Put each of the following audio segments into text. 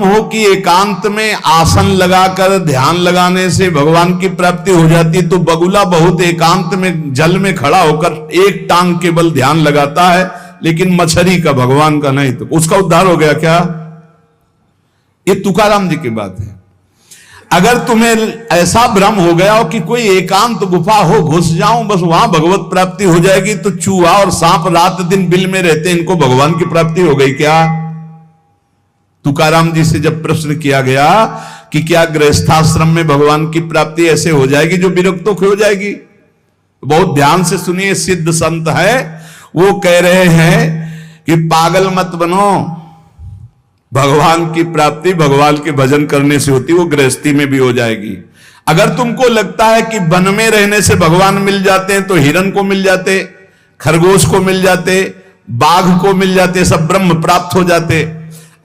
हो कि एकांत में आसन लगाकर ध्यान लगाने से भगवान की प्राप्ति हो जाती, तो बगुला बहुत एकांत में जल में खड़ा होकर एक टांग केवल ध्यान लगाता है, लेकिन मछली का भगवान का नहीं, तो उसका उद्धार हो गया क्या? ये तुकाराम जी की बात है। अगर तुम्हें ऐसा भ्रम हो गया हो कि कोई एकांत गुफा हो, घुस जाऊं बस वहां भगवत प्राप्ति हो जाएगी, तो चूहा और सांप रात दिन बिल में रहते हैं, इनको भगवान की प्राप्ति हो गई क्या? तुकाराम जी से जब प्रश्न किया गया कि क्या गृहस्थाश्रम में भगवान की प्राप्ति ऐसे हो जाएगी जो विरक्तों की हो जाएगी, बहुत ध्यान से सुनिए, सिद्ध संत है, वो कह रहे हैं कि पागल मत बनो, भगवान की प्राप्ति भगवान के भजन करने से होती, वो गृहस्थी में भी हो जाएगी। अगर तुमको लगता है कि वन में रहने से भगवान मिल जाते हैं, तो हिरण को मिल जाते, खरगोश को मिल जाते, बाघ को मिल जाते, सब ब्रह्म प्राप्त हो जाते।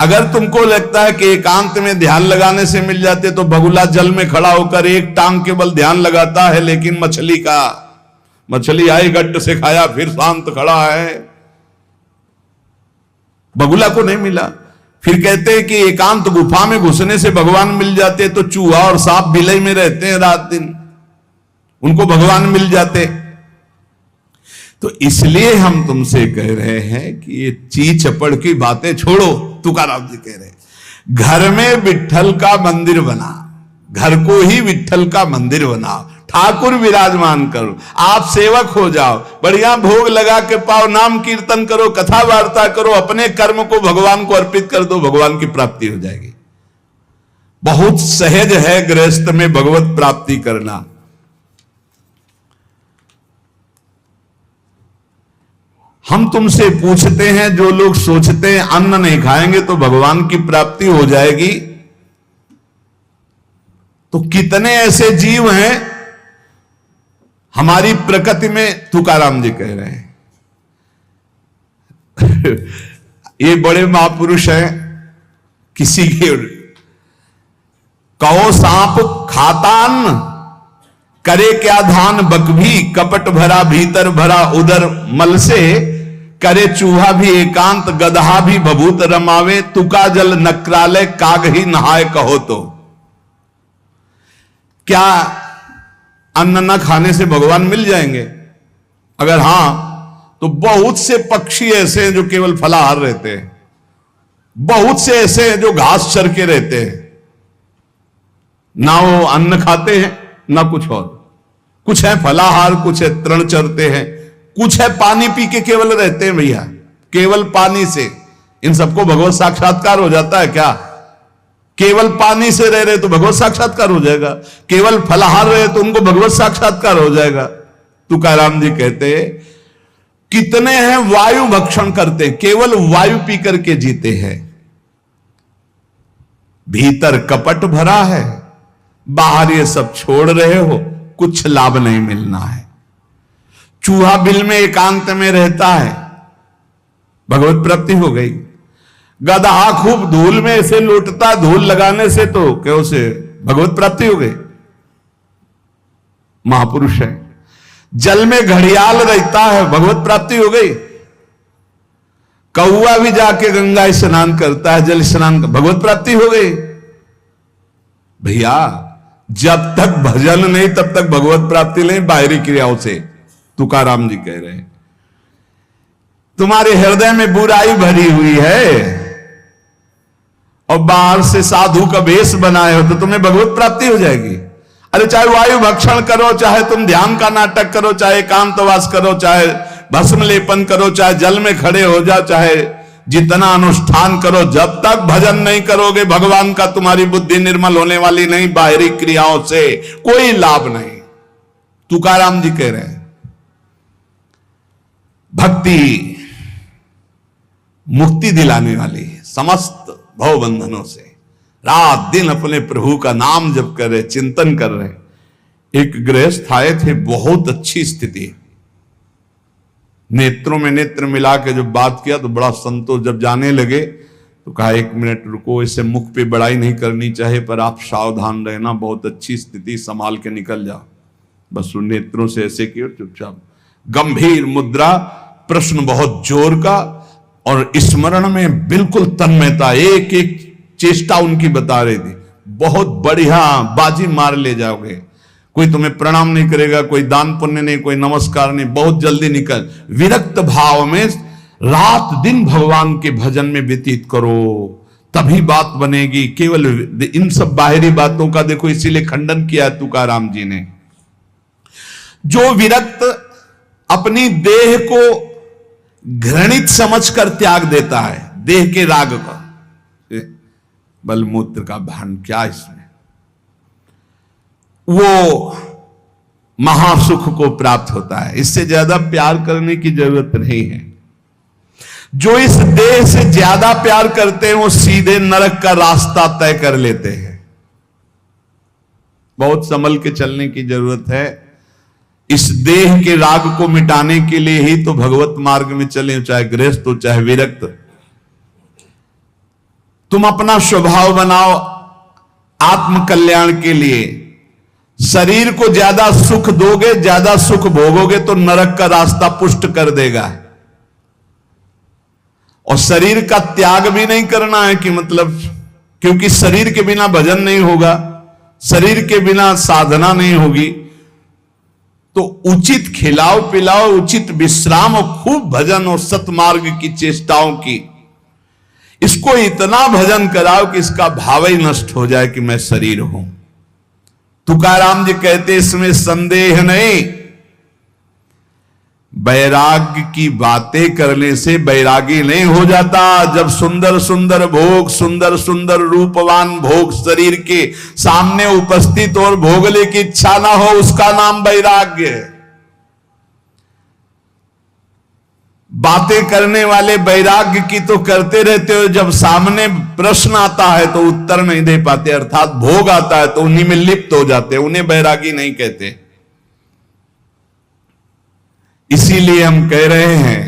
अगर तुमको लगता है कि एकांत में ध्यान लगाने से मिल जाते, तो बगुला जल में खड़ा होकर एक टांग केवल ध्यान लगाता है, लेकिन मछली आई गट्ट से खाया फिर शांत खड़ा है, बगुला को नहीं मिला। फिर कहते हैं कि एकांत गुफा में घुसने से भगवान मिल जाते, तो चूहा और सांप बिलई में रहते हैं रात दिन, उनको भगवान मिल जाते। तो इसलिए हम तुमसे कह रहे हैं कि ये ची चपड़ की बातें छोड़ो। तुकाराम जी कह रहे हैं घर में विट्ठल का मंदिर बना, घर को ही विट्ठल का मंदिर बनाओ, ठाकुर विराजमान करो, आप सेवक हो जाओ, बढ़िया भोग लगा के पाओ, नाम कीर्तन करो, कथा वार्ता करो, अपने कर्म को भगवान को अर्पित कर दो, भगवान की प्राप्ति हो जाएगी। बहुत सहज है गृहस्थ में भगवत प्राप्ति करना। हम तुमसे पूछते हैं, जो लोग सोचते हैं अन्न नहीं खाएंगे तो भगवान की प्राप्ति हो जाएगी, तो कितने ऐसे जीव हैं हमारी प्रकृति में? तुकाराम जी कह रहे हैं ये बड़े महापुरुष हैं, किसी के कहो सांप खाता अन्न, करे क्या धान बकभी, कपट भरा भीतर भरा उदर मल से, करे चूहा भी एकांत गदहा भी बभूत रमावे, तुका जल नक्रालय काग ही नहाय कहो। तो क्या अन्न न खाने से भगवान मिल जाएंगे? अगर हां, तो बहुत से पक्षी ऐसे हैं जो केवल फलाहार रहते हैं, बहुत से ऐसे हैं जो घास चर के रहते हैं, ना वो अन्न खाते हैं ना कुछ और, कुछ है फलाहार, कुछ है तृण चरते हैं, कुछ है पानी पी के केवल रहते हैं। भैया केवल पानी से इन सबको भगवत साक्षात्कार हो जाता है क्या? केवल पानी से रह रहे तो भगवत साक्षात्कार हो जाएगा, केवल फलाहार रहे तो उनको भगवत साक्षात्कार हो जाएगा। तुकाराम जी कहते कितने हैं वायु भक्षण करते, केवल वायु पी करके जीते हैं, भीतर कपट भरा है, बाहर ये सब छोड़ रहे हो, कुछ लाभ नहीं मिलना है। चूहा बिल में एकांत में रहता है, भगवत प्राप्ति हो गई। गदहा खूब धूल में ऐसे लौटता, धूल लगाने से तो क्या उसे भगवत प्राप्ति हो गई, महापुरुष है। जल में घड़ियाल रहता है, भगवत प्राप्ति हो गई। कौआ भी जाके गंगा स्नान करता है, जल स्नान, भगवत प्राप्ति हो गई। भैया जब तक भजन नहीं तब तक भगवत प्राप्ति नहीं, बाहरी क्रियाओं से। तुकाराम जी कह रहे हैं तुम्हारे हृदय में बुराई भरी हुई है और बाहर से साधु का वेश बनाए हो, तो तुम्हें भगवत प्राप्ति हो जाएगी। अरे चाहे वायु भक्षण करो, चाहे तुम ध्यान का नाटक करो, चाहे एकांतवास करो, चाहे भस्म लेपन करो, चाहे जल में खड़े हो जाओ, चाहे जितना अनुष्ठान करो, जब तक भजन नहीं करोगे भगवान का, तुम्हारी बुद्धि निर्मल होने वाली नहीं, बाहरी क्रियाओं से कोई लाभ नहीं। तुकाराम जी कह रहे हैं भक्ति मुक्ति दिलाने वाली है समस्त भव बंधनों से। रात दिन अपने प्रभु का नाम जप कर रहे, चिंतन कर रहे। एक गृहस्थ आए थे, बहुत अच्छी स्थिति, नेत्रों में नेत्र मिला के जब बात किया तो बड़ा संतोष। जब जाने लगे तो कहा 1 मिनट रुको, इसे मुख पे बड़ाई नहीं करनी चाहिए, पर आप सावधान रहना, बहुत अच्छी स्थिति, संभाल के निकल जाओ। बस उन नेत्रों से ऐसे किया, चुपचाप गंभीर मुद्रा, प्रश्न बहुत जोर का, और स्मरण में बिल्कुल तन्मयता, एक एक चेष्टा उनकी बता रही थी, बहुत बढ़िया बाजी मार ले जाओगे, कोई तुम्हें प्रणाम नहीं करेगा, कोई दान पुण्य नहीं, कोई नमस्कार नहीं, बहुत जल्दी निकल। विरक्त भाव में रात दिन भगवान के भजन में व्यतीत करो, तभी बात बनेगी। केवल इन सब बाहरी बातों का देखो इसीलिए खंडन किया तुकाराम जी ने। जो विरक्त अपनी देह को घृणित समझकर त्याग देता है, देह के राग का, बलमूत्र का भान क्या इसमें, वो महासुख को प्राप्त होता है। इससे ज्यादा प्यार करने की जरूरत नहीं है। जो इस देह से ज्यादा प्यार करते हैं वो सीधे नरक का रास्ता तय कर लेते हैं। बहुत संभल के चलने की जरूरत है। इस देह के राग को मिटाने के लिए ही तो भगवत मार्ग में चले, चाहे गृहस्थ हो चाहे विरक्त। तुम अपना स्वभाव बनाओ आत्म कल्याण के लिए। शरीर को ज्यादा सुख दोगे, ज्यादा सुख भोगोगे तो नरक का रास्ता पुष्ट कर देगा। और शरीर का त्याग भी नहीं करना है कि मतलब, क्योंकि शरीर के बिना भजन नहीं होगा, शरीर के बिना साधना नहीं होगी। तो उचित खिलाओ पिलाओ, उचित विश्राम और खूब भजन और सतमार्ग की चेष्टाओं की। इसको इतना भजन कराओ कि इसका भाव ही नष्ट हो जाए कि मैं शरीर हूं। तुकाराम जी कहते इसमें संदेह नहीं। वैराग्य की बातें करने से वैरागी नहीं हो जाता। जब सुंदर सुंदर भोग, सुंदर सुंदर रूपवान भोग शरीर के सामने उपस्थित और भोगने की इच्छा ना हो, उसका नाम वैराग्य है। बातें करने वाले वैराग्य की तो करते रहते हो, जब सामने प्रश्न आता है तो उत्तर नहीं दे पाते, अर्थात भोग आता है तो उन्हीं में लिप्त हो जाते, उन्हें वैरागी नहीं कहते। इसीलिए हम कह रहे हैं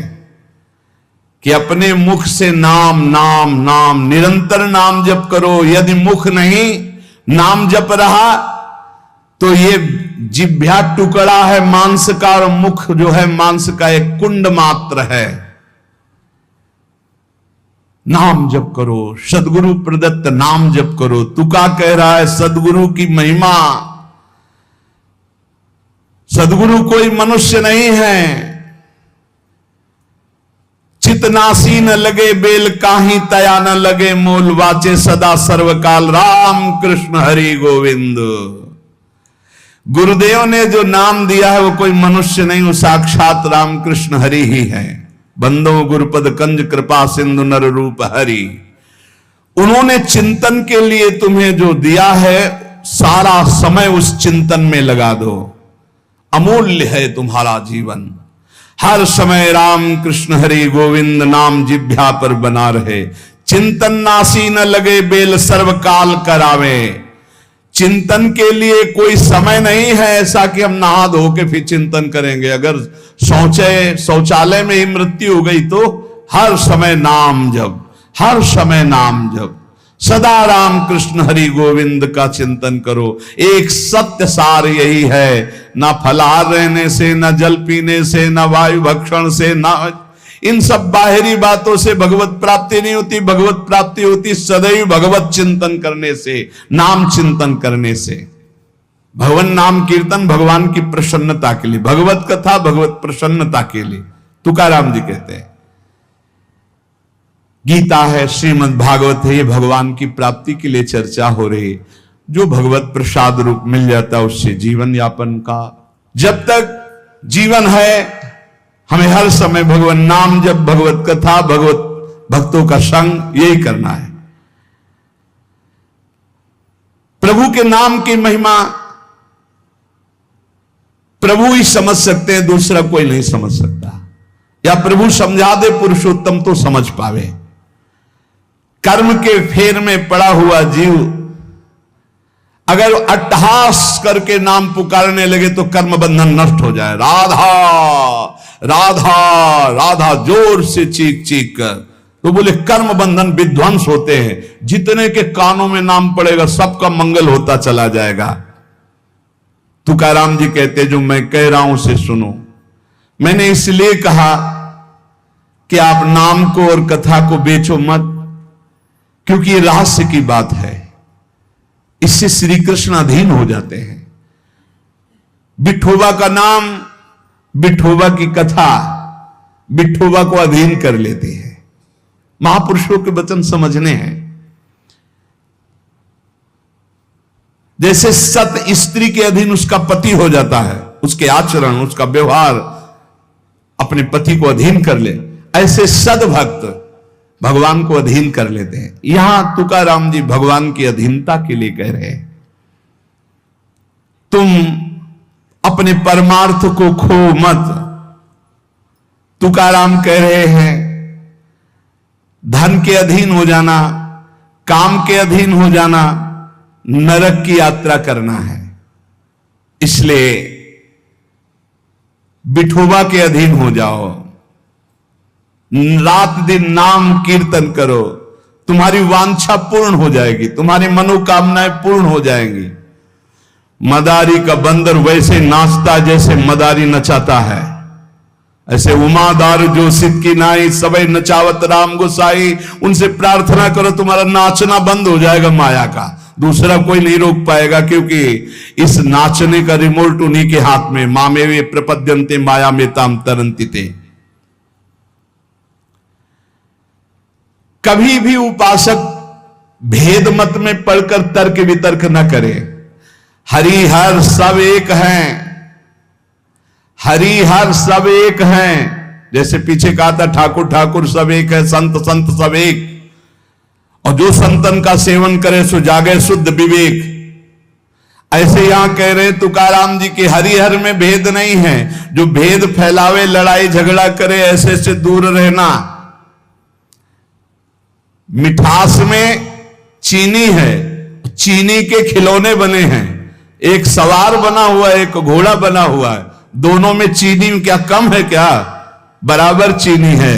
कि अपने मुख से नाम नाम नाम, निरंतर नाम जप करो। यदि मुख नहीं नाम जप रहा तो ये जिह्वा टुकड़ा है मांस का, और मुख जो है मांस का एक कुंड मात्र है। नाम जप करो, सदगुरु प्रदत्त नाम जप करो। तुका कह रहा है सदगुरु की महिमा। सदगुरु कोई मनुष्य नहीं है। चितनासी न लगे बेल काहीं, तया न लगे मूल, वाचे सदा सर्वकाल राम कृष्ण हरि गोविंद। गुरुदेव ने जो नाम दिया है वो कोई मनुष्य नहीं, वो साक्षात राम कृष्ण हरि ही है। बंदो गुरुपद कंज कृपा सिंधु नर रूप हरि। उन्होंने चिंतन के लिए तुम्हें जो दिया है, सारा समय उस चिंतन में लगा दो। अमूल्य है तुम्हारा जीवन। हर समय राम कृष्ण हरि गोविंद नाम जिह्वा पर बना रहे। चिंतन नासी न लगे बेल सर्वकाल करावे। चिंतन के लिए कोई समय नहीं है ऐसा कि हम नहा धो के फिर चिंतन करेंगे। अगर शौचालय में ही मृत्यु हो गई तो हर समय नाम जप, हर समय नाम जप। सदा राम कृष्ण हरि गोविंद का चिंतन करो। एक सत्य सार यही है, ना फलाहार रहने से, ना जल पीने से, ना वायु भक्षण से, ना इन सब बाहरी बातों से भगवत प्राप्ति नहीं होती। भगवत प्राप्ति होती सदैव भगवत चिंतन करने से, नाम चिंतन करने से। भगवान नाम कीर्तन भगवान की प्रसन्नता के लिए, भगवत कथा भगवत प्रसन्नता के लिए। तुकाराम जी कहते हैं गीता है, श्रीमद् भागवत है, ये भगवान की प्राप्ति के लिए चर्चा हो रही। जो भगवत प्रसाद रूप मिल जाता है उससे जीवन यापन का। जब तक जीवन है हमें हर समय भगवान नाम जब, भगवत कथा, भगवत भक्तों का संग, यही करना है। प्रभु के नाम की महिमा प्रभु ही समझ सकते हैं, दूसरा कोई नहीं समझ सकता। या प्रभु समझा दे पुरुषोत्तम तो समझ पावे। कर्म के फेर में पड़ा हुआ जीव अगर अट्टहास करके नाम पुकारने लगे तो कर्म बंधन नष्ट हो जाए। राधा राधा राधा जोर से चीख चीख कर, तो बोले कर्म बंधन विध्वंस होते हैं। जितने के कानों में नाम पड़ेगा सबका मंगल होता चला जाएगा। तुकाराम जी कहते जो मैं कह रहा हूं उसे सुनो। मैंने इसलिए कहा कि आप नाम को और कथा को बेचो मत, क्योंकि ये रहस्य की बात है, इससे श्री कृष्ण अधीन हो जाते हैं। विठोबा का नाम, विठोबा की कथा विठोबा को अधीन कर लेती है। महापुरुषों के वचन समझने हैं। जैसे सत स्त्री के अधीन उसका पति हो जाता है, उसके आचरण, उसका व्यवहार अपने पति को अधीन कर ले, ऐसे सद्भक्त भगवान को अधीन कर लेते हैं। यहां तुकाराम जी भगवान की अधीनता के लिए कह रहे हैं, तुम अपने परमार्थ को खो मत। तुकाराम कह रहे हैं धन के अधीन हो जाना, काम के अधीन हो जाना, नरक की यात्रा करना है। इसलिए विठोबा के अधीन हो जाओ, रात दिन नाम कीर्तन करो, तुम्हारी वांछा पूर्ण हो जाएगी, तुम्हारी मनोकामनाएं पूर्ण हो जाएंगी। मदारी का बंदर वैसे नाचता जैसे मदारी नचाता है, ऐसे उमादार जो सिद्ध की नाई सबे नचावत राम गोसाई। उनसे प्रार्थना करो, तुम्हारा नाचना बंद हो जाएगा माया का, दूसरा कोई नहीं रोक पाएगा, क्योंकि इस नाचने का रिमोट उन्हीं के हाथ में। मामे वे प्रपद्यन्ते माया में ताम तरंती थे। कभी भी उपासक भेद मत में पढ़कर तर्क वितर्क न करे। हरि हर सब एक हैं, हरि हर सब एक हैं। जैसे पीछे कहा था ठाकुर ठाकुर सब एक है, संत संत सब एक। और जो संतन का सेवन करे सो जागे शुद्ध विवेक। ऐसे यहां कह रहे तुकाराम जी के हरिहर में भेद नहीं है। जो भेद फैलावे, लड़ाई झगड़ा करे, ऐसे से दूर रहना। मिठास में चीनी है, चीनी के खिलौने बने हैं। एक सवार बना हुआ है, एक घोड़ा बना हुआ है। दोनों में चीनी क्या कम है क्या? बराबर चीनी है।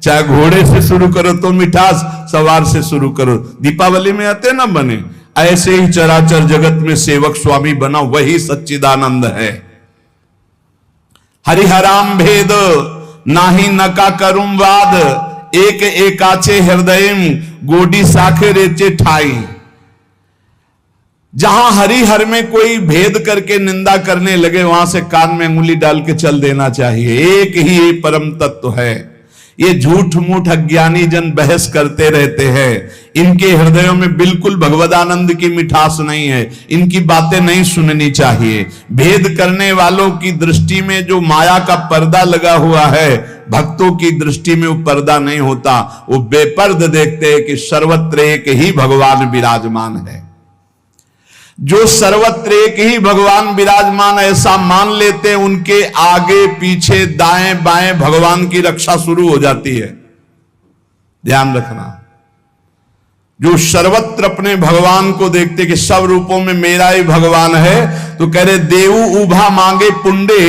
चाहे घोड़े से शुरू करो तो मिठास, सवार से शुरू करो। दीपावली में आते ना बने, ऐसे ही चराचर जगत में सेवक स्वामी बना, वही सच्चिदानंद है। हरिहराम भेद नाही नका करुम वाद, एक एकाचे हृदयम गोडी साखे रेचे ठाई। जहां हरिहर में कोई भेद करके निंदा करने लगे, वहां से कान में उंगली डाल के चल देना चाहिए। एक ही परम तत्व है। ये झूठ मूठ अज्ञानी जन बहस करते रहते हैं। इनके हृदयों में बिल्कुल भगवदानंद की मिठास नहीं है। इनकी बातें नहीं सुननी चाहिए। भेद करने वालों की दृष्टि में जो माया का पर्दा लगा हुआ है, भक्तों की दृष्टि में वो पर्दा नहीं होता। वो बेपर्द देखते हैं कि सर्वत्र एक ही भगवान विराजमान है। जो सर्वत्र एक ही भगवान विराजमान ऐसा मान लेते हैं, उनके आगे पीछे दाएं बाएं भगवान की रक्षा शुरू हो जाती है। ध्यान रखना। जो सर्वत्र अपने भगवान को देखते कि सब रूपों में मेरा ही भगवान है, तो कह रहे देवु उभा मांगे पुंडे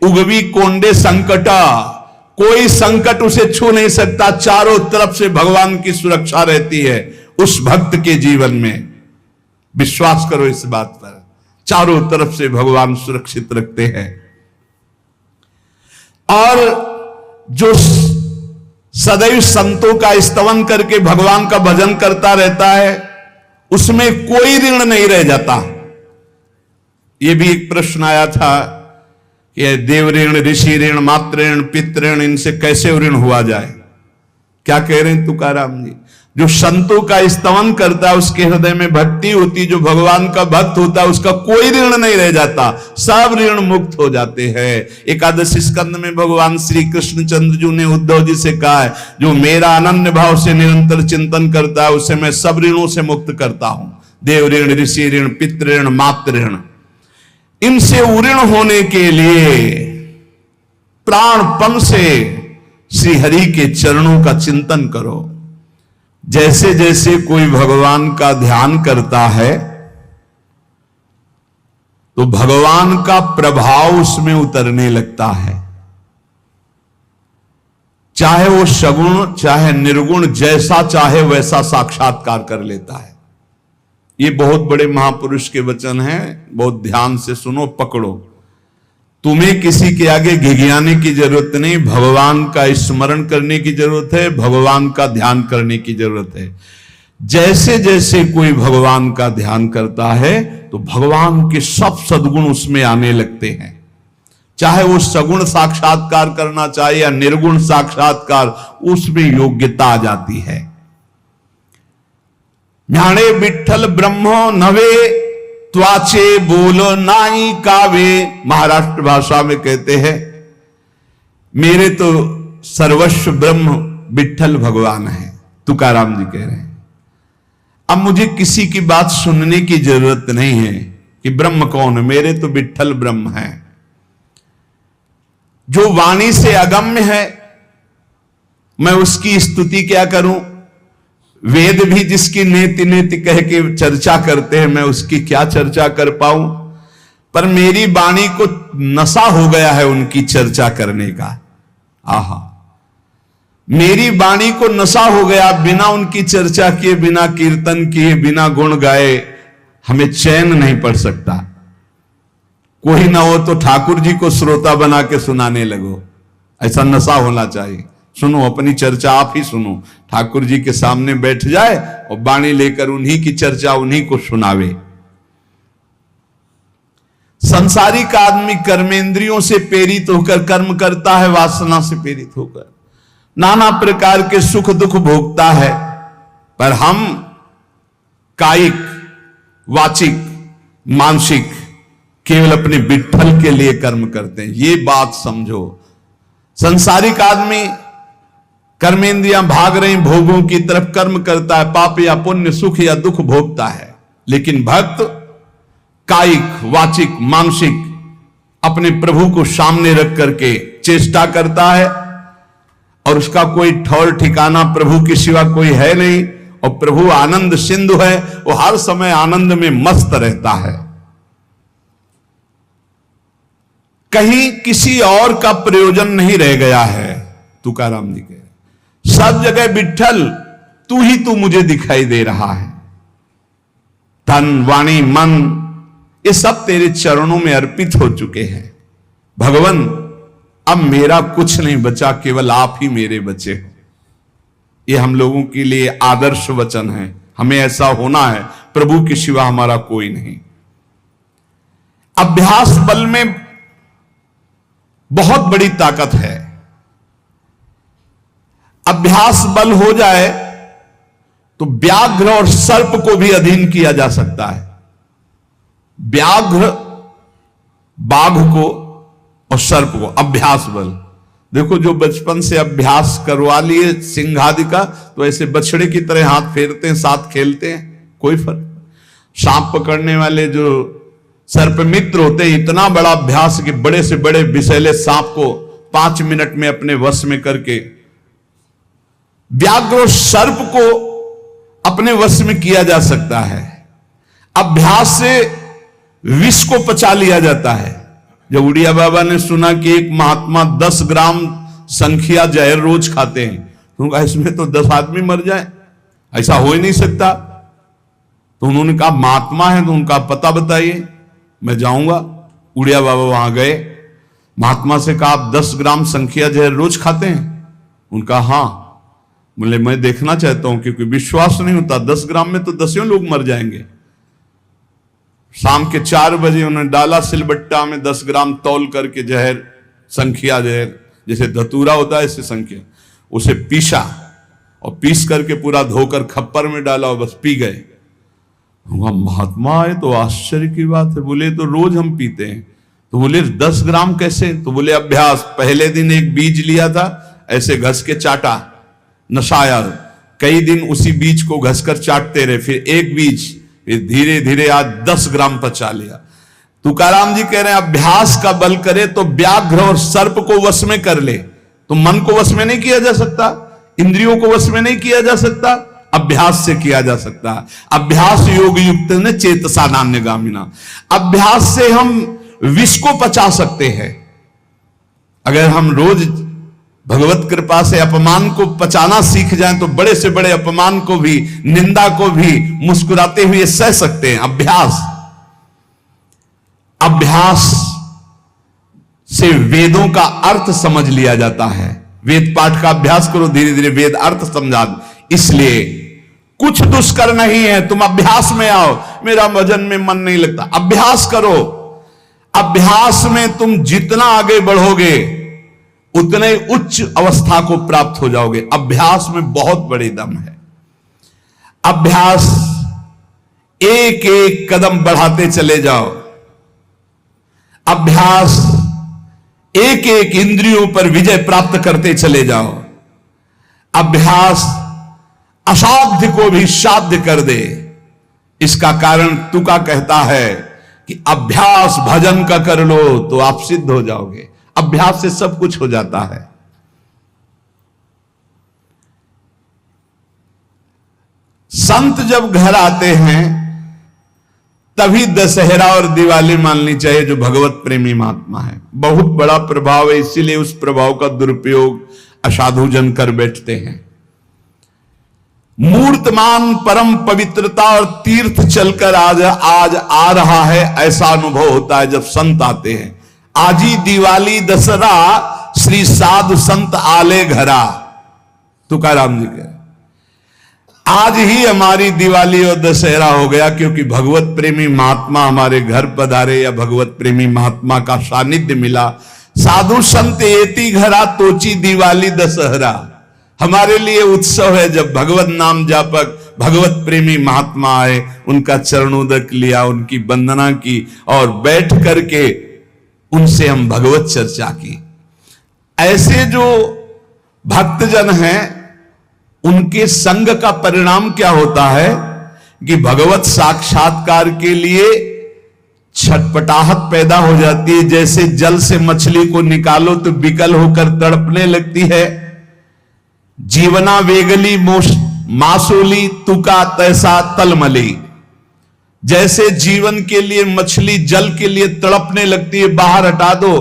उगवी कोंडे संकटा। कोई संकट उसे छू नहीं सकता। चारों तरफ से भगवान की सुरक्षा रहती है उस भक्त के जीवन में। विश्वास करो इस बात पर। चारों तरफ से भगवान सुरक्षित रखते हैं। और जो सदैव संतों का स्तवन करके भगवान का भजन करता रहता है, उसमें कोई ऋण नहीं रह जाता। यह भी एक प्रश्न आया था कि देव ऋण, ऋषि ऋण, मातृ ऋण, पितृ ऋण, इनसे कैसे ऋण हुआ जाए। क्या कह रहे हैं तुकाराम जी? जो संतों का स्तवन करता है, उसके हृदय में भक्ति होती, जो भगवान का भक्त होता है, उसका कोई ऋण नहीं रह जाता। सब ऋण मुक्त हो जाते हैं। एकादश स्कंद में भगवान श्री कृष्ण चंद्र जी ने उद्धव जी से कहा है, जो मेरा अनन्य भाव से निरंतर चिंतन करता है, उसे मैं सब ऋणों से मुक्त करता हूं। देव ऋण, ऋषि ऋण, पितृ ऋण, मातृ ऋण। इनसे उऋण होने के लिए प्राणपन से श्री हरि के चरणों का चिंतन करो। जैसे जैसे कोई भगवान का ध्यान करता है, तो भगवान का प्रभाव उसमें उतरने लगता है। चाहे वो सगुण चाहे निर्गुण, जैसा चाहे वैसा साक्षात्कार कर लेता है। ये बहुत बड़े महापुरुष के वचन हैं, बहुत ध्यान से सुनो, पकड़ो। तुम्हें किसी के आगे घिघियाने की जरूरत नहीं। भगवान का स्मरण करने की जरूरत है, भगवान का ध्यान करने की जरूरत है। जैसे जैसे कोई भगवान का ध्यान करता है तो भगवान के सब सद्गुण उसमें आने लगते हैं। चाहे वो सगुण साक्षात्कार करना चाहे या निर्गुण साक्षात्कार, उसमें योग्यता आ जाती है। ज्ञाने विठ्ठल ब्रह्मो नवे त्वाचे बोलो नाई कावे। महाराष्ट्र भाषा में कहते हैं मेरे तो सर्वस्व ब्रह्म विठ्ठल भगवान है, तुकाराम जी कह रहे हैं। अब मुझे किसी की बात सुनने की जरूरत नहीं है कि ब्रह्म कौन है, मेरे तो विठ्ठल ब्रह्म है जो वाणी से अगम्य है। मैं उसकी स्तुति क्या करूं? वेद भी जिसकी नेति नेति कह के चर्चा करते हैं, मैं उसकी क्या चर्चा कर पाऊं? पर मेरी वाणी को नशा हो गया है उनकी चर्चा करने का। आहा, मेरी वाणी को नशा हो गया, बिना उनकी चर्चा किए, बिना कीर्तन किए, बिना गुण गाए हमें चैन नहीं पड़ सकता। कोई ना हो तो ठाकुर जी को श्रोता बना के सुनाने लगो, ऐसा नशा होना चाहिए। सुनो, अपनी चर्चा आप ही सुनो, ठाकुर जी के सामने बैठ जाए और वाणी लेकर उन्हीं की चर्चा उन्हीं को सुनावे। संसारिक आदमी कर्मेंद्रियों से प्रेरित होकर कर्म करता है, वासना से प्रेरित होकर नाना प्रकार के सुख दुख भोगता है, पर हम कायिक, वाचिक, मानसिक केवल अपने विठ्ठल के लिए कर्म करते हैं। ये बात समझो। संसारिक आदमी कर्मेंद्रियां भाग रही भोगों की तरफ, कर्म करता है, पाप या पुण्य, सुख या दुख भोगता है। लेकिन भक्त कायिक, वाचिक, मानसिक अपने प्रभु को सामने रख करके चेष्टा करता है और उसका कोई ठौर ठिकाना प्रभु के सिवा कोई है नहीं। और प्रभु आनंद सिंधु है, वो हर समय आनंद में मस्त रहता है। कहीं किसी और का प्रयोजन नहीं रह गया है। तुकाराम जी कह, सब जगह विठ्ठल तू मुझे दिखाई दे रहा है। तन, वाणी, मन ये सब तेरे चरणों में अर्पित हो चुके हैं। भगवान, अब मेरा कुछ नहीं बचा, केवल आप ही मेरे बचे हो। ये हम लोगों के लिए आदर्श वचन है। हमें ऐसा होना है, प्रभु के सिवा हमारा कोई नहीं। अभ्यास बल में बहुत बड़ी ताकत है। अभ्यास बल हो जाए तो व्याघ्र और सर्प को भी अधीन किया जा सकता है। व्याघ्र बाघ को और सर्प को, अभ्यास बल। देखो, जो बचपन से अभ्यास करवा लिए सिंह आदि का, तो ऐसे बछड़े की तरह हाथ फेरते हैं, साथ खेलते हैं, कोई फर्क। सांप पकड़ने वाले जो सर्प मित्र होते हैं, इतना बड़ा अभ्यास कि बड़े से बड़े विषैले सांप को 5 मिनट में अपने वश में करके, व्याघ्र और सर्प को अपने वश में किया जा सकता है। अभ्यास से विष को पचा लिया जाता है। जब उड़िया बाबा ने सुना कि एक महात्मा 10 ग्राम संख्या जहर रोज खाते हैं, तो उनका इसमें तो 10 आदमी मर जाए, ऐसा हो ही नहीं सकता। तो उन्होंने कहा महात्मा है तो उनका पता बताइए, मैं जाऊंगा। उड़िया बाबा वहां गए, महात्मा से कहा आप 10 ग्राम संख्या जहर रोज खाते हैं? उनका हाँ। बोले मैं देखना चाहता हूं, क्योंकि विश्वास नहीं होता, 10 ग्राम में तो 10 लोग मर जाएंगे। शाम के 4 बजे उन्होंने डाला सिलबट्टा में 10 ग्राम तौल करके जहर, संख्या जहर, जैसे धतूरा होता है ऐसे संख्या, उसे पीसा और पीस करके पूरा धोकर खप्पर में डाला और बस पी गए। महात्मा है तो आश्चर्य की बात है। बोले तो रोज हम पीते हैं। तो बोले 10 ग्राम कैसे? तो बोले अभ्यास, पहले दिन एक बीज लिया था, ऐसे घस के चाटा, नशाया, कई दिन उसी बीज को घसकर चाटते रहे, फिर एक बीज, फिर धीरे धीरे आज 10 ग्राम पचा लिया। तुकाराम जी कह रहे हैं अभ्यास का बल करे तो व्याघ्र और सर्प को वश में कर ले। तो मन को वश में नहीं किया जा सकता, इंद्रियों को वश में नहीं किया जा सकता, अभ्यास से किया जा सकता है। अभ्यास योग युक्त ने चेतसा नान्यगामिना। अभ्यास से हम विष को पचा सकते हैं। अगर हम रोज भगवत कृपा से अपमान को पचाना सीख जाएं तो बड़े से बड़े अपमान को भी, निंदा को भी मुस्कुराते हुए सह सकते हैं। अभ्यास से वेदों का अर्थ समझ लिया जाता है। वेद पाठ का अभ्यास करो, धीरे धीरे वेद अर्थ समझा। इसलिए कुछ दुष्कर नहीं है, तुम अभ्यास में आओ। मेरा भजन में मन नहीं लगता, अभ्यास करो। अभ्यास में तुम जितना आगे बढ़ोगे उतने उच्च अवस्था को प्राप्त हो जाओगे। अभ्यास में बहुत बड़ी दम है। अभ्यास, एक एक कदम बढ़ाते चले जाओ। अभ्यास, एक एक इंद्रियों पर विजय प्राप्त करते चले जाओ। अभ्यास असाध्य को भी साध्य कर दे। इसका कारण तुका कहता है कि अभ्यास भजन का कर लो तो आप सिद्ध हो जाओगे। अभ्यास से सब कुछ हो जाता है। संत जब घर आते हैं तभी दशहरा और दिवाली माननी चाहिए, जो भगवत प्रेमी महात्मा है। बहुत बड़ा प्रभाव है, इसीलिए उस प्रभाव का दुरुपयोग असाधुजन कर बैठते हैं। मूर्तमान परम पवित्रता और तीर्थ चलकर आज आ रहा है, ऐसा अनुभव होता है जब संत आते हैं। आज ही दिवाली दशहरा श्री साधु संत आले घरा, तुकाराम जी कह, आज ही हमारी दिवाली और दशहरा हो गया, क्योंकि भगवत प्रेमी महात्मा हमारे घर पधारे या भगवत प्रेमी महात्मा का सानिध्य मिला। साधु संत एति घरा तोची दिवाली दशहरा, हमारे लिए उत्सव है जब भगवत नाम जापक भगवत प्रेमी महात्मा आए, उनका चरणोदक लिया, उनकी वंदना की और बैठ करके उनसे हम भगवत चर्चा की। ऐसे जो भक्तजन हैं उनके संग का परिणाम क्या होता है कि भगवत साक्षात्कार के लिए छटपटाहट पैदा हो जाती है। जैसे जल से मछली को निकालो तो विकल होकर तड़पने लगती है। जीवना वेगली मासूली तुका तैसा तलमली, जैसे जीवन के लिए मछली जल के लिए तड़पने लगती है, बाहर हटा दो,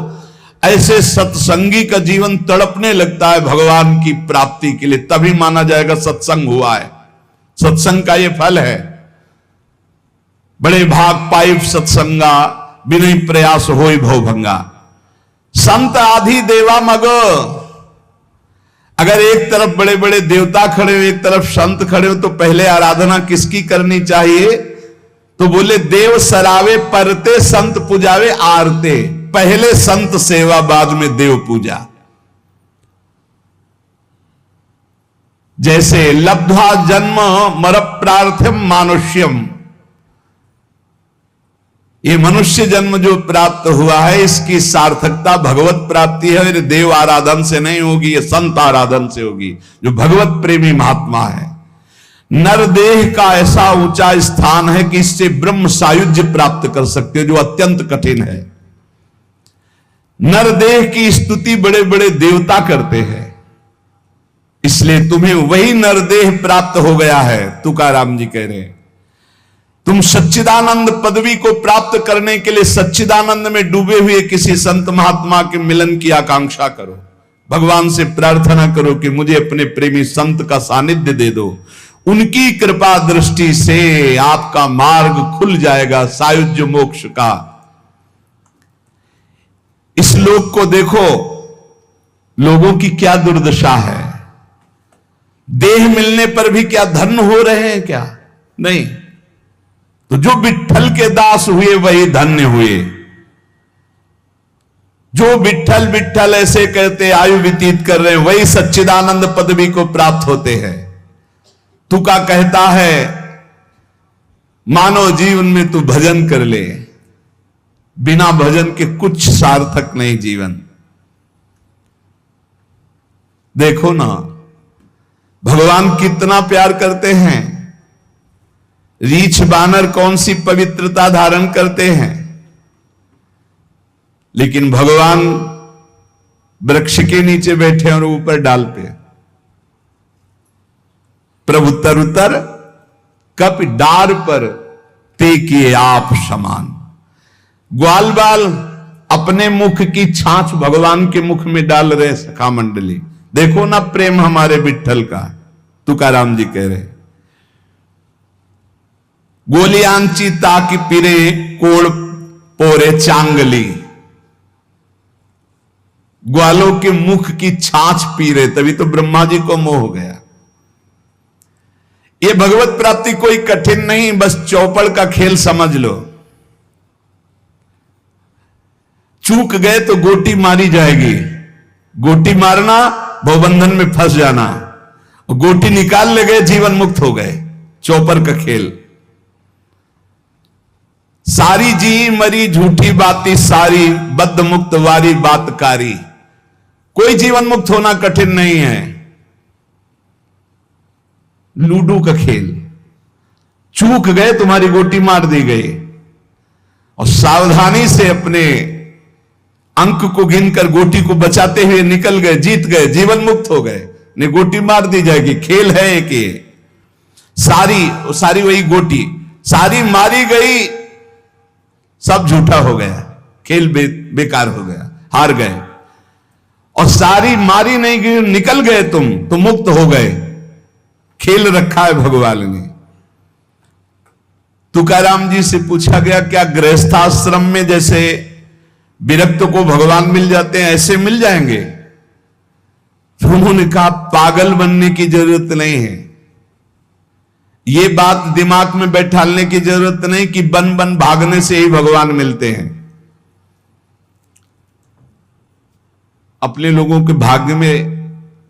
ऐसे सत्संगी का जीवन तड़पने लगता है भगवान की प्राप्ति के लिए। तभी माना जाएगा सत्संग हुआ है। सत्संग का यह फल है। बड़े भाग पाइप सत्संगा, बिना प्रयास होई भवभंगा। संत आधि देवा मग, अगर एक तरफ बड़े बड़े देवता खड़े हो, एक तरफ संत खड़े हो, तो पहले आराधना किसकी करनी चाहिए? तो बोले देव सरावे परते संत पूजावे आरते। पहले संत सेवा, बाद में देव पूजा। जैसे लब्ध्वा जन्म मर प्रार्थ्यम मानुष्यम, ये मनुष्य जन्म जो प्राप्त हुआ है इसकी सार्थकता भगवत प्राप्ति है। और देव आराधन से नहीं होगी, ये संत आराधन से होगी, जो भगवत प्रेमी महात्मा है। नरदेह का ऐसा ऊंचा स्थान है कि इससे ब्रह्म सायुज्य प्राप्त कर सकते हो, जो अत्यंत कठिन है। नरदेह की स्तुति बड़े बड़े देवता करते हैं, इसलिए तुम्हें वही नरदेह प्राप्त हो गया है। तुकाराम जी कह रहे हैं तुम सच्चिदानंद पदवी को प्राप्त करने के लिए सच्चिदानंद में डूबे हुए किसी संत महात्मा के मिलन की आकांक्षा करो। भगवान से प्रार्थना करो कि मुझे अपने प्रेमी संत का सानिध्य दे दो। उनकी कृपा दृष्टि से आपका मार्ग खुल जाएगा सायुज्य मोक्ष का। इस लोक को देखो, लोगों की क्या दुर्दशा है। देह मिलने पर भी क्या धन्य हो रहे हैं क्या? नहीं। तो जो विट्ठल के दास हुए वही धन्य हुए। जो विट्ठल विट्ठल ऐसे कहते आयु व्यतीत कर रहे हैं, वही सच्चिदानंद पदवी को प्राप्त होते हैं। तुका कहता है मानव जीवन में तू भजन कर ले, बिना भजन के कुछ सार्थक नहीं जीवन। देखो ना भगवान कितना प्यार करते हैं। रीछ बानर कौन सी पवित्रता धारण करते हैं, लेकिन भगवान वृक्ष के नीचे बैठे और ऊपर डाल पे। प्रभु तरुतर कप डार पर ते किए आप समान। ग्वाल बाल अपने मुख की छाछ भगवान के मुख में डाल रहे सखा मंडली। देखो ना प्रेम हमारे विट्ठल का। तुकाराम जी कह रहे गोलियांची ताकि पिरे कोड़ पोरे चांगली। ग्वालों के मुख की छाछ पी रहे, तभी तो ब्रह्मा जी को मोह हो गया। ये भगवत प्राप्ति कोई कठिन नहीं, बस चौपड़ का खेल समझ लो। चूक गए तो गोटी मारी जाएगी, गोटी मारना भवबंधन में फंस जाना, गोटी निकाल ले गए जीवन मुक्त हो गए। चौपड़ का खेल। सारी जी मरी झूठी बाती सारी, बद्ध मुक्त वारी बातकारी। कोई जीवन मुक्त होना कठिन नहीं है। लूडो का खेल, चूक गए तुम्हारी गोटी मार दी गई, और सावधानी से अपने अंक को गिनकर गोटी को बचाते हुए निकल गए, जीत गए, जीवन मुक्त हो गए। ने गोटी मार दी जाएगी, खेल है एक ये। सारी वही गोटी, सारी मारी गई, सब झूठा हो गया, खेल बेकार हो गया, हार गए। और सारी मारी नहीं गई, निकल गए तुम तो मुक्त हो गए। खेल रखा है भगवान ने। तुकाराम जी से पूछा गया, क्या गृहस्थाश्रम में जैसे विरक्त को भगवान मिल जाते हैं ऐसे मिल जाएंगे? तो उन्होंने कहा, पागल बनने की जरूरत नहीं है। ये बात दिमाग में बैठालने की जरूरत नहीं कि बन बन भागने से ही भगवान मिलते हैं। अपने लोगों के भाग्य में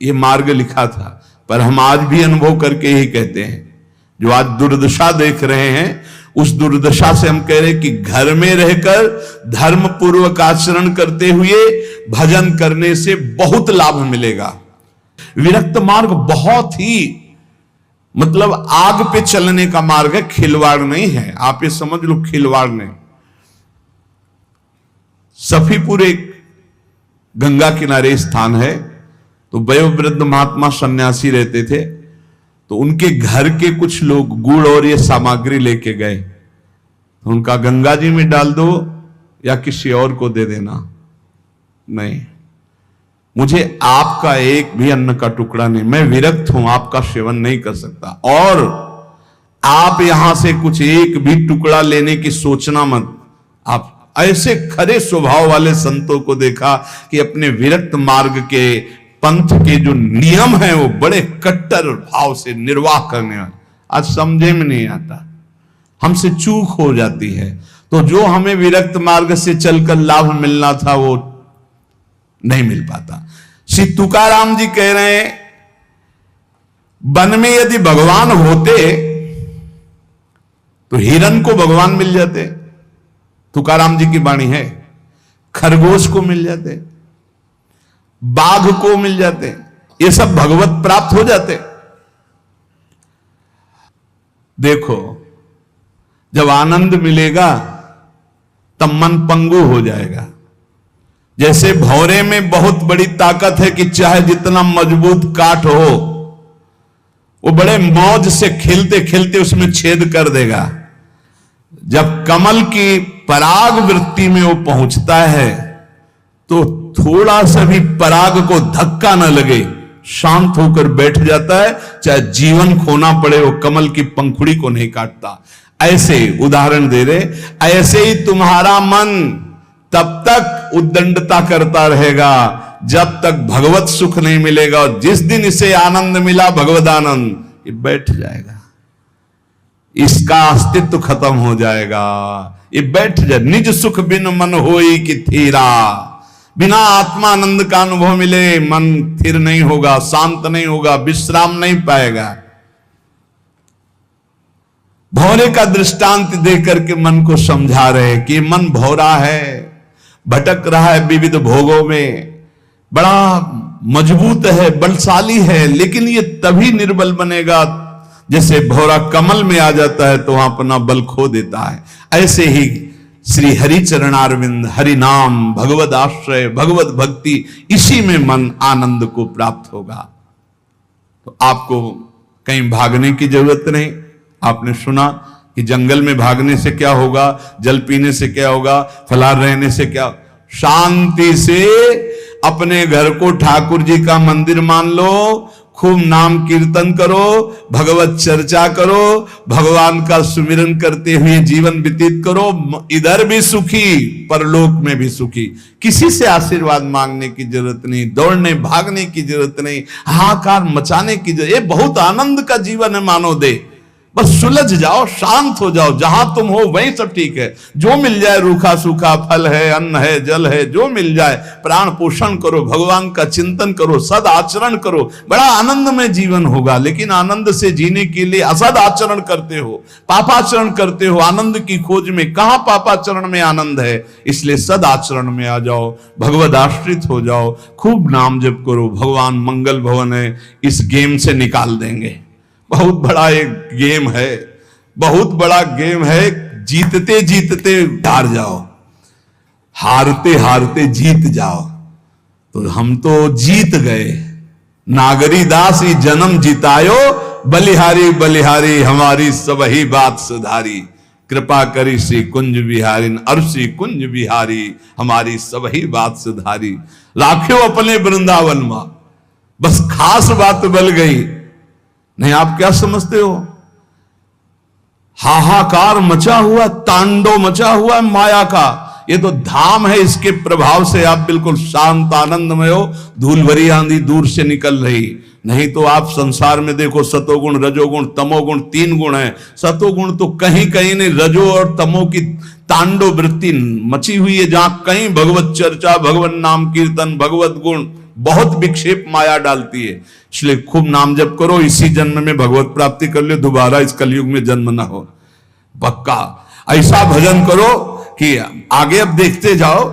ये मार्ग लिखा था, पर हम आज भी अनुभव करके ही कहते हैं। जो आज दुर्दशा देख रहे हैं, उस दुर्दशा से हम कह रहे हैं कि घर में रहकर धर्म पूर्वक आचरण करते हुए भजन करने से बहुत लाभ मिलेगा। विरक्त मार्ग बहुत ही मतलब आग पे चलने का मार्ग है, खिलवाड़ नहीं है। आप ये समझ लो, खिलवाड़ नहीं। सफीपुर एक गंगा किनारे स्थान है, तो वयोवृद्ध महात्मा सन्यासी रहते थे। तो उनके घर के कुछ लोग गुड़ और ये सामग्री लेके गए, तो उनका गंगा जी में डाल दो या किसी और को दे देना। नहीं, मुझे आपका एक भी अन्न का टुकड़ा नहीं, मैं विरक्त हूं, आपका सेवन नहीं कर सकता। और आप यहां से कुछ एक भी टुकड़ा लेने की सोचना मत। आप ऐसे खरे स्वभाव वाले संतों को देखा कि अपने विरक्त मार्ग के पंथ के जो नियम हैं वो बड़े कट्टर भाव से निर्वाह करने वाले। आज समझे में नहीं आता, हमसे चूक हो जाती है। तो जो हमें विरक्त मार्ग से चलकर लाभ मिलना था वो नहीं मिल पाता। श्री तुकाराम जी कह रहे हैं, वन में यदि भगवान होते तो हिरण को भगवान मिल जाते। तुकाराम जी की वाणी है। खरगोश को मिल जाते, बाघ को मिल जाते, ये सब भगवत प्राप्त हो जाते। देखो, जब आनंद मिलेगा तब मन पंगु हो जाएगा। जैसे भौरे में बहुत बड़ी ताकत है कि चाहे जितना मजबूत काठ हो, वो बड़े मौज से खेलते खेलते उसमें छेद कर देगा। जब कमल की पराग वृत्ति में वो पहुंचता है तो थोड़ा सा भी पराग को धक्का न लगे, शांत होकर बैठ जाता है। चाहे जीवन खोना पड़े, वो कमल की पंखुड़ी को नहीं काटता। ऐसे उदाहरण दे रहे, ऐसे ही तुम्हारा मन तब तक उद्दंडता करता रहेगा जब तक भगवत सुख नहीं मिलेगा। और जिस दिन इसे आनंद मिला, भगवद आनंद, ये बैठ जाएगा, इसका अस्तित्व खत्म हो जाएगा। ये बैठ जाए। निज सुख बिन मन होई कि थीरा, बिना आत्मानंद का अनुभव मिले मन स्थिर नहीं होगा, शांत नहीं होगा, विश्राम नहीं पाएगा। भौरे का दृष्टांत देकर के मन को समझा रहे कि मन भौरा है, भटक रहा है विविध भोगों में, बड़ा मजबूत है, बलशाली है, लेकिन ये तभी निर्बल बनेगा जैसे भौरा कमल में आ जाता है तो वहां अपना बल खो देता है। ऐसे ही श्री हरि चरणारविंद, हरि नाम, भगवद आश्रय, भगवत भक्ति, इसी में मन आनंद को प्राप्त होगा। तो आपको कहीं भागने की जरूरत नहीं। आपने सुना कि जंगल में भागने से क्या होगा, जल पीने से क्या होगा, फलाहार रहने से क्या। शांति से अपने घर को ठाकुर जी का मंदिर मान लो, खूब नाम कीर्तन करो, भगवत चर्चा करो, भगवान का सुमिरन करते हुए जीवन व्यतीत करो। इधर भी सुखी, परलोक में भी सुखी। किसी से आशीर्वाद मांगने की जरूरत नहीं, दौड़ने भागने की जरूरत नहीं, हाहाकार मचाने की जरूरत। ये बहुत आनंद का जीवन है मानव दे। बस सुलझ जाओ, शांत हो जाओ, जहां तुम हो वहीं सब ठीक है। जो मिल जाए, रूखा सूखा फल है, अन्न है, जल है, जो मिल जाए प्राण पोषण करो, भगवान का चिंतन करो, सद आचरण करो, बड़ा आनंद में जीवन होगा। लेकिन आनंद से जीने के लिए असद आचरण करते हो, पापाचरण करते हो, आनंद की खोज में। कहां पापाचरण में आनंद है? इसलिए सद आचरण में आ जाओ, भगवद आश्रित हो जाओ, खूब नाम जप करो। भगवान मंगल भवन है, इस गेम से निकाल देंगे। बहुत बड़ा एक गेम है, बहुत बड़ा गेम है। जीतते जीतते हार जाओ, हारते हारते जीत जाओ। तो हम तो जीत गए। नागरी दास ही जन्म जितायो, बलिहारी बलिहारी हमारी सबही बात सुधारी। कृपा करी श्री कुंज बिहारी, अरसी कुंज बिहारी हमारी सबही बात सुधारी। राख्यो अपने वृंदावन मां, बस खास बात बल गई। नहीं, आप क्या समझते हो? हाहाकार मचा हुआ, तांडव मचा हुआ है माया का। ये तो धाम है, इसके प्रभाव से आप बिल्कुल शांत आनंदमय हो। धूल भरी आंधी दूर से निकल रही। नहीं तो आप संसार में देखो, सतोगुण रजोगुण तमोगुण 3 गुण है। सतोगुण तो कहीं कहीं नहीं, रजो और तमो की तांडव वृत्ति मची हुई है। जहां कहीं भगवत चर्चा, भगवत नाम कीर्तन, भगवत गुण, बहुत विक्षेप माया डालती है। इसलिए खूब नाम जप करो, इसी जन्म में भगवत प्राप्ति कर लो, दोबारा इस कलयुग में जन्म ना हो। पक्का ऐसा भजन करो कि आगे अब देखते जाओ।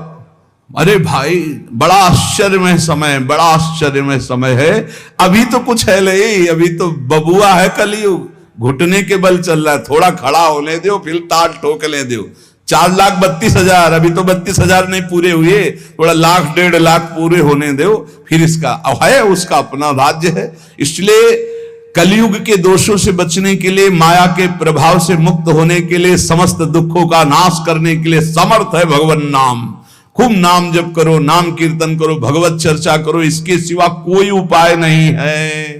अरे भाई, बड़ा आश्चर्यमय समय, बड़ा आश्चर्यमय समय है। अभी तो कुछ है नहीं, अभी तो बबुआ है कलयुग, घुटने के बल चल रहा है। थोड़ा खड़ा होने दो, फिर ताल ठोकने दो। 4,32,000, अभी तो 32,000 नहीं पूरे हुए, थोड़ा 1,00,000 1,50,000 पूरे होने दो, फिर इसका है, उसका अपना राज्य है। इसलिए कलयुग के दोषों से बचने के लिए, माया के प्रभाव से मुक्त होने के लिए, समस्त दुखों का नाश करने के लिए समर्थ है भगवान नाम। खूब नाम जप करो, नाम कीर्तन करो, भगवत चर्चा करो, इसके सिवा कोई उपाय नहीं है।